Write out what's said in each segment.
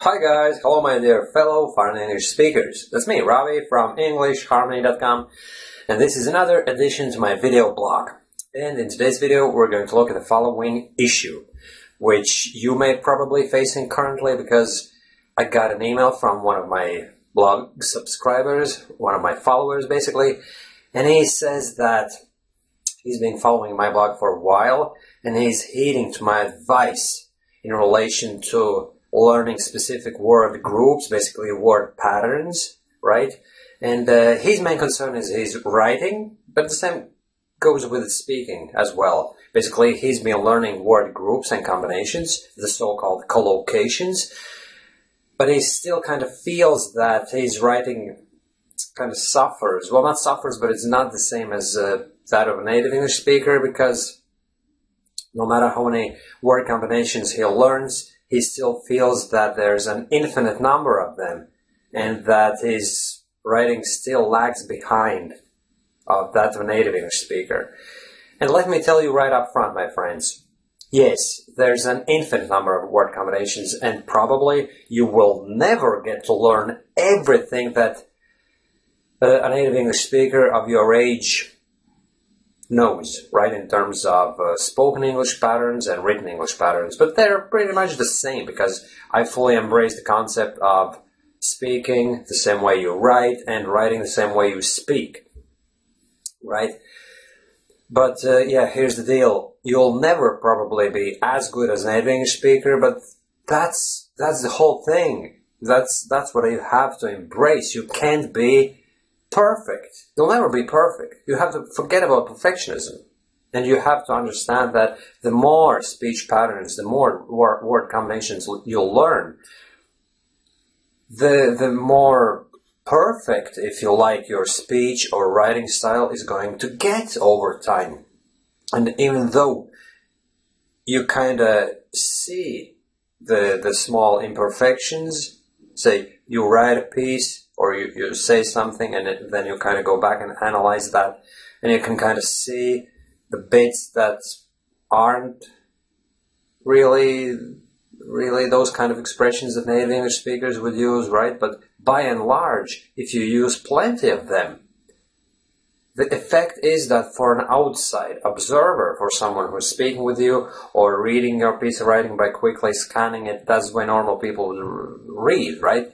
Hi guys, hello my dear fellow foreign English speakers. That's me, Ravi from EnglishHarmony.com, and this is another addition to my video blog. And in today's video we're going to look at the following issue, which you may probably facing currently because I got an email from one of my blog subscribers, one of my followers basically, and he says that he's been following my blog for a while and he's heeding to my advice in relation to learning specific word groups, basically word patterns, right? And his main concern is his writing, but the same goes with speaking as well. Basically, he's been learning word groups and combinations, the so-called collocations, but he still kind of feels that his writing kind of suffers. Well, not suffers, but it's not the same as that of a native English speaker, because no matter how many word combinations he learns, he still feels that there's an infinite number of them and that his writing still lags behind of that of a native English speaker. And let me tell you right up front, my friends, yes, there's an infinite number of word combinations and probably you will never get to learn everything that a native English speaker of your age knows, right, in terms of spoken English patterns and written English patterns, but they're pretty much the same because I fully embrace the concept of speaking the same way you write and writing the same way you speak, right? But yeah, here's the deal. You'll never probably be as good as a native English speaker, but that's the whole thing. That's what you have to embrace. You can't be perfect. You'll never be perfect. You have to forget about perfectionism. And you have to understand that the more speech patterns, the more word combinations you'll learn, the more perfect, if you like, your speech or writing style is going to get over time. And even though you kind of see the small imperfections, say you write a piece, or you say something and then you kind of go back and analyze that, and you can kind of see the bits that aren't really those kind of expressions that native English speakers would use, right? But by and large, if you use plenty of them, the effect is that for an outside observer, for someone who's speaking with you or reading your piece of writing by quickly scanning it, that's the way normal people would read, right?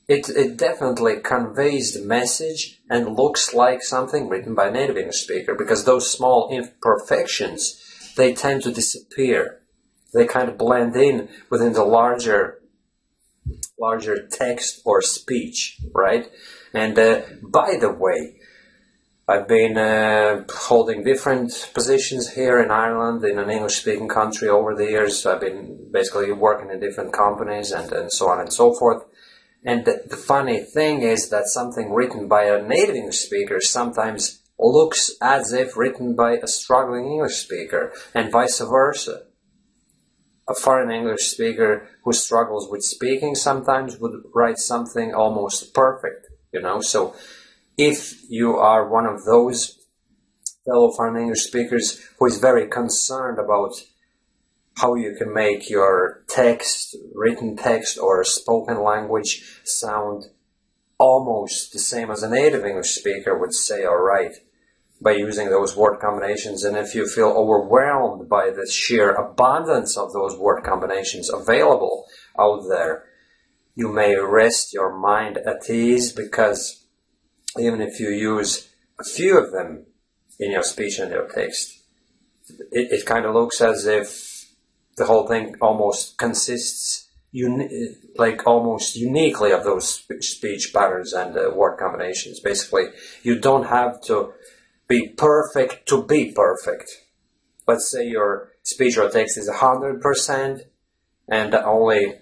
It definitely conveys the message and looks like something written by a native English speaker, because those small imperfections, they tend to disappear. They kind of blend in within the larger text or speech, right? And by the way, I've been holding different positions here in Ireland, in an English-speaking country over the years. I've been basically working in different companies and so on and so forth. And the funny thing is that something written by a native English speaker sometimes looks as if written by a struggling English speaker, and vice versa. A foreign English speaker who struggles with speaking sometimes would write something almost perfect, you know. So if you are one of those fellow foreign English speakers who is very concerned about how you can make your text, written text or spoken language sound almost the same as a native English speaker would say or write by using those word combinations, and if you feel overwhelmed by the sheer abundance of those word combinations available out there, you may rest your mind at ease, because even if you use a few of them in your speech and your text, it kind of looks as if the whole thing almost consists almost uniquely of those speech patterns and word combinations. Basically, you don't have to be perfect to be perfect. Let's say your speech or text is 100% and only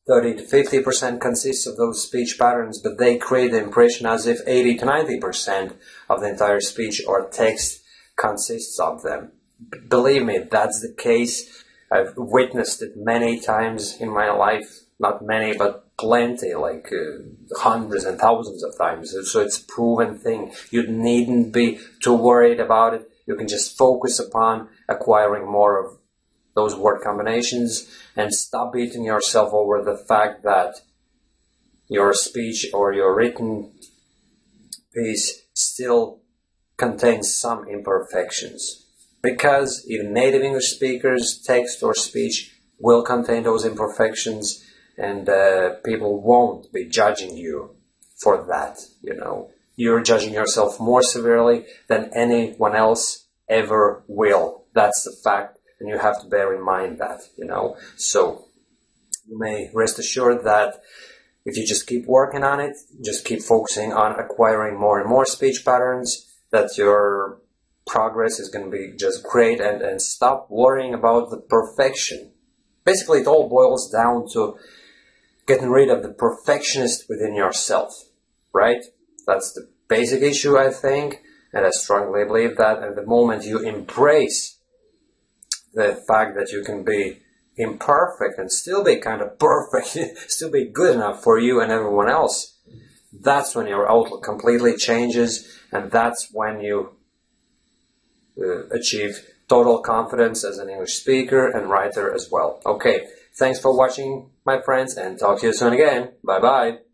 30 to 50% consists of those speech patterns, but they create the impression as if 80 to 90% of the entire speech or text consists of them. Believe me, that's the case. I've witnessed it many times in my life. Not many, but plenty, like hundreds and thousands of times. So it's a proven thing. You needn't be too worried about it. You can just focus upon acquiring more of those word combinations, and stop beating yourself over the fact that your speech or your written piece still contains some imperfections. Because even native English speakers' text or speech will contain those imperfections, and people won't be judging you for that, you know. You're judging yourself more severely than anyone else ever will. That's the fact, and you have to bear in mind that, you know. So you may rest assured that if you just keep working on it, just keep focusing on acquiring more and more speech patterns, that your progress is going to be just great, and stop worrying about the perfection. Basically, it all boils down to getting rid of the perfectionist within yourself, right? That's the basic issue, I think, and I strongly believe that at the moment you embrace the fact that you can be imperfect and still be kind of perfect, still be good enough for you and everyone else, that's when your outlook completely changes, and that's when you achieve total confidence as an English speaker and writer as well. Okay, thanks for watching, my friends, and talk to you soon again. Bye-bye.